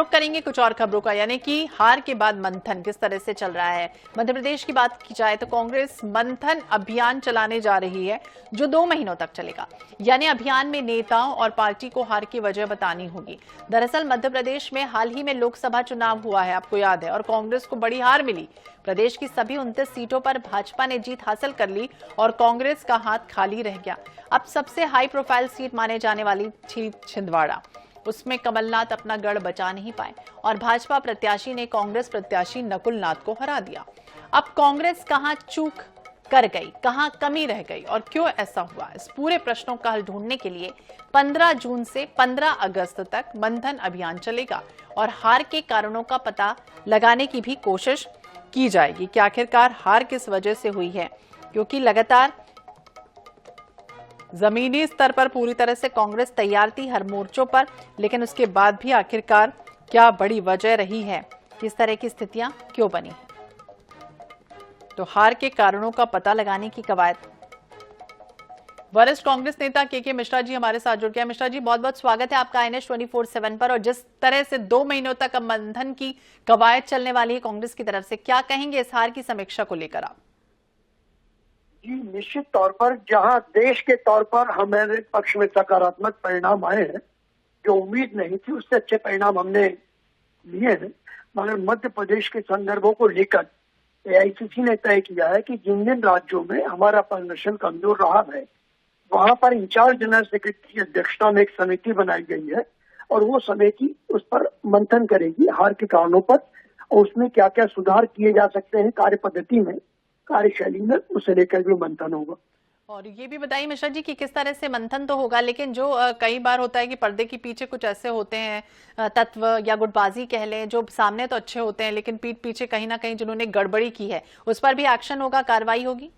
रुख करेंगे कुछ और खबरों का, यानी कि हार के बाद मंथन किस तरह से चल रहा है। मध्य प्रदेश की बात की जाए तो कांग्रेस मंथन अभियान चलाने जा रही है जो 2 महीनों तक चलेगा। यानी अभियान में नेताओं और पार्टी को हार की वजह बतानी होगी। दरअसल मध्य प्रदेश में हाल ही में लोकसभा चुनाव हुआ है, आपको याद है, और कांग्रेस को बड़ी हार मिली। प्रदेश की सभी 29 सीटों पर भाजपा ने जीत हासिल कर ली और कांग्रेस का हाथ खाली रह गया। अब सबसे हाई प्रोफाइल सीट माने जाने वाली थी छिंदवाड़ा, उसमें कमलनाथ अपना गढ़ बचा नहीं पाए और भाजपा प्रत्याशी ने कांग्रेस प्रत्याशी नकुल नाथ को हरा दिया। अब कांग्रेस कहां चूक कर गई, कहां कमी रह गई और क्यों ऐसा हुआ, इस पूरे प्रश्नों का हल ढूंढने के लिए 15 जून से 15 अगस्त तक मंथन अभियान चलेगा और हार के कारणों का पता लगाने की भी कोशिश की जाएगी कि आखिरकार हार किस वजह से हुई है। क्योंकि लगातार जमीनी स्तर पर पूरी तरह से कांग्रेस तैयार थी हर मोर्चों पर, लेकिन उसके बाद भी आखिरकार क्या बड़ी वजह रही है, किस तरह की स्थितियां क्यों बनी, तो हार के कारणों का पता लगाने की कवायद। वरिष्ठ कांग्रेस नेता के मिश्रा जी हमारे साथ जुड़ गए। मिश्रा जी, बहुत बहुत स्वागत है आपका INS 24/7 पर। और जिस तरह से 2 महीनों तक अब मंथन की कवायद चलने वाली है कांग्रेस की तरफ से, क्या कहेंगे इस हार की समीक्षा को लेकर आप? जी, निश्चित तौर पर जहां देश के तौर पर हमारे पक्ष में सकारात्मक परिणाम आए हैं, जो उम्मीद नहीं थी उससे अच्छे परिणाम हमने लिए हैं, मगर मध्य प्रदेश के संदर्भों को लेकर AICC ने तय किया है कि जिन जिन राज्यों में हमारा प्रदर्शन कमजोर रहा है वहां पर इंचार्ज जनरल सेक्रेटरी की अध्यक्षता में एक समिति बनाई गई है और वो समिति उस पर मंथन करेगी हार के कारणों पर, और उसमें क्या क्या सुधार किए जा सकते हैं कार्य पद्धति में, कार्यशैली में, उसे लेकर भी मंथन होगा। और ये भी बताइए मिश्रा जी कि किस तरह से मंथन तो होगा, लेकिन जो कई बार होता है कि पर्दे के पीछे कुछ ऐसे होते हैं तत्व या गुटबाजी कह लें, जो सामने तो अच्छे होते हैं लेकिन पीठ पीछे कहीं ना कहीं जिन्होंने गड़बड़ी की है उस पर भी एक्शन होगा, कार्रवाई होगी?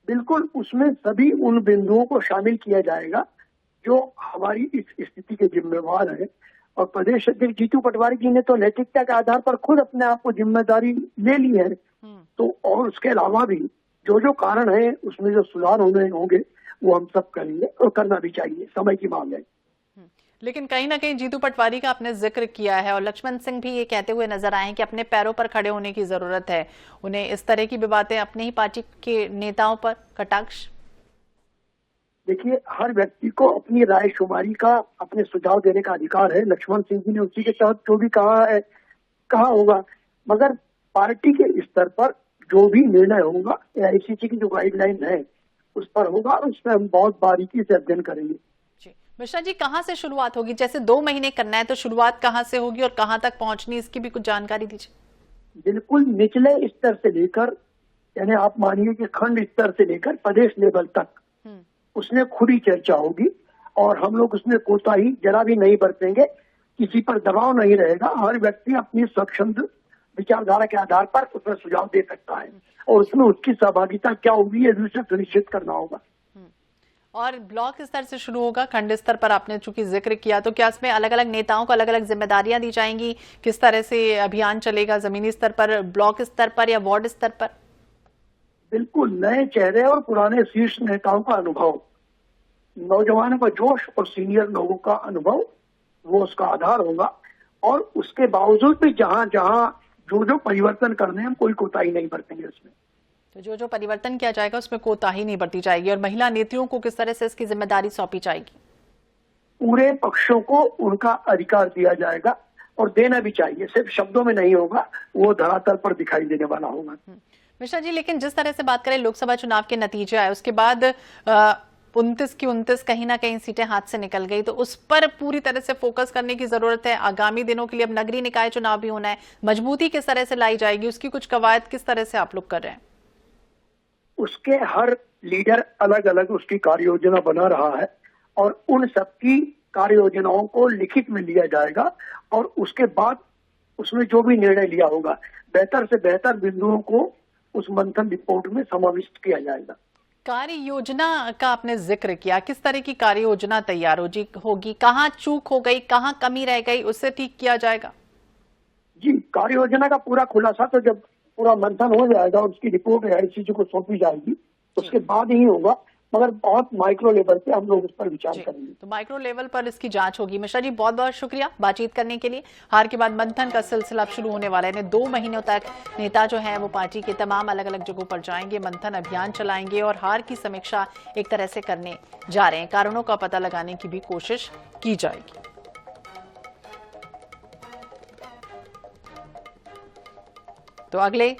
बिल्कुल, उसमें सभी उन बिंदुओं को शामिल किया जाएगा जो हमारी इस स्थिति के जिम्मेवार है। और प्रदेश अध्यक्ष जीतू पटवारी जी ने तो नैतिकता के आधार पर खुद अपने आप को जिम्मेदारी ले ली है, तो और उसके अलावा भी जो जो कारण है उसमें जो सुधार होने होंगे वो हम सब करेंगे और करना भी चाहिए, समय की मांग है। लेकिन कहीं ना कहीं जीतू पटवारी का आपने जिक्र किया है और लक्ष्मण सिंह भी ये कहते हुए नजर आए कि अपने पैरों पर खड़े होने की जरूरत है। उन्हें इस तरह की भी बातें अपने ही पार्टी के नेताओं पर कटाक्ष। देखिए, हर व्यक्ति को अपनी राय शुमारी का, अपने सुझाव देने का अधिकार है। लक्ष्मण सिंह जी ने उसी के तहत जो भी कहा है कहा होगा, मगर पार्टी के स्तर पर जो भी निर्णय होगा AICC की जो गाइडलाइन है उस पर होगा और उसमें हम बहुत बारीकी से अध्ययन करेंगे। मिश्रा जी, कहां से शुरुआत होगी? जैसे 2 महीने करना है तो शुरुआत कहां से होगी और कहां तक पहुंचनी, इसकी भी कुछ जानकारी दीजिए। बिल्कुल, निचले स्तर से लेकर, यानी आप मानिए कि खंड स्तर से लेकर प्रदेश लेवल तक उसमें खुली चर्चा होगी और हम लोग उसमें कोताही जरा भी नहीं बरतेंगे, किसी पर दबाव नहीं रहेगा। हर व्यक्ति अपनी स्वच्छंद विचारधारा के आधार पर उसमें सुझाव दे सकता है और उसमें उसकी सहभागिता क्या होगी ये भी सुनिश्चित करना होगा। और ब्लॉक स्तर से शुरू होगा, खंड स्तर पर आपने चूंकि जिक्र किया, तो क्या इसमें अलग अलग नेताओं को अलग अलग जिम्मेदारियां दी जाएंगी? किस तरह से अभियान चलेगा, जमीनी स्तर पर, ब्लॉक स्तर पर या वार्ड स्तर पर? बिल्कुल, नए चेहरे और पुराने शीर्ष नेताओं का अनुभव, नौजवानों का जोश और सीनियर लोगों का अनुभव वो उसका आधार होगा। और उसके बावजूद भी जहां जहां जो जो परिवर्तन करने हैं हम कोई कोताही नहीं बरतेंगे उसमें। तो जो जो परिवर्तन किया जाएगा उसमें कोताही नहीं बरती जाएगी। और महिला नेत्रियों को किस तरह से इसकी जिम्मेदारी सौंपी जाएगी? पूरे पक्षों को उनका अधिकार दिया जाएगा और देना भी चाहिए, सिर्फ शब्दों में नहीं होगा, वो धरातल पर दिखाई देने वाला होगा। मिश्रा जी, लेकिन जिस तरह से बात करें लोकसभा चुनाव के नतीजे आए उसके बाद 29 की 29 कहीं ना कहीं सीटें हाथ से निकल गई, तो उस पर पूरी तरह से फोकस करने की जरूरत है। आगामी दिनों के लिए अब नगरीय निकाय चुनाव भी होना है, मजबूती किस तरह से लाई जाएगी, उसकी कुछ कवायद किस तरह से आप लोग कर रहे हैं? उसके हर लीडर अलग अलग उसकी कार्य योजना बना रहा है और उन सबकी कार्य योजनाओं को लिखित में लिया जाएगा और उसके बाद उसमें जो भी निर्णय लिया होगा बेहतर से बेहतर बिंदुओं को उस मंथन रिपोर्ट में समाविष्ट किया जाएगा। कार्य योजना का आपने जिक्र किया, किस तरह की कार्य योजना तैयार होगी, कहाँ चूक हो गई, कहाँ कमी रह गई, उससे ठीक किया जाएगा? जी, कार्य योजना का पूरा खुलासा तो जब पूरा मंथन हो जाएगा और उसकी रिपोर्ट AICC को सौंपी जाएगी उसके बाद ही होगा। मगर बहुत माइक्रो लेवल पे हम लोग इस पर विचार जी, करेंगे। तो माइक्रो लेवल पर इसकी जांच होगी। मिश्रा जी, बहुत बहुत शुक्रिया बातचीत करने के लिए। हार के बाद मंथन का सिलसिला अब शुरू होने वाला है। 2 महीनों तक नेता जो है वो पार्टी के तमाम अलग अलग जगहों पर जाएंगे, मंथन अभियान चलाएंगे और हार की समीक्षा एक तरह से करने जा रहे हैं। कारणों का पता लगाने की भी कोशिश की जाएगी। तो अगले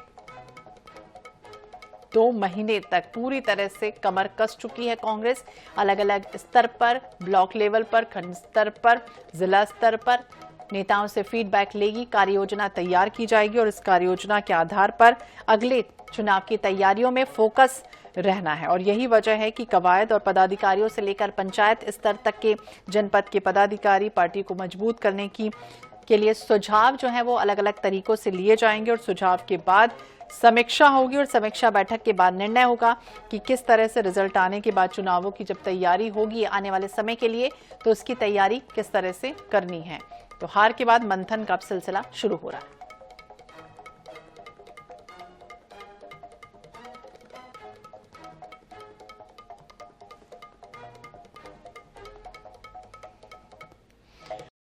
2 महीने तक पूरी तरह से कमर कस चुकी है कांग्रेस। अलग अलग स्तर पर, ब्लॉक लेवल पर, खंड स्तर पर, जिला स्तर पर नेताओं से फीडबैक लेगी, कार्य योजना तैयार की जाएगी और इस कार्य योजना के आधार पर अगले चुनाव की तैयारियों में फोकस रहना है। और यही वजह है कि कवायद और पदाधिकारियों से लेकर पंचायत स्तर तक के जनपद के पदाधिकारी पार्टी को मजबूत करने के लिए सुझाव जो है वो अलग अलग तरीकों से लिए जाएंगे और सुझाव के बाद समीक्षा होगी और समीक्षा बैठक के बाद निर्णय होगा कि किस तरह से रिजल्ट आने के बाद चुनावों की जब तैयारी होगी आने वाले समय के लिए, तो उसकी तैयारी किस तरह से करनी है। तो हार के बाद मंथन का सिलसिला शुरू हो रहा है।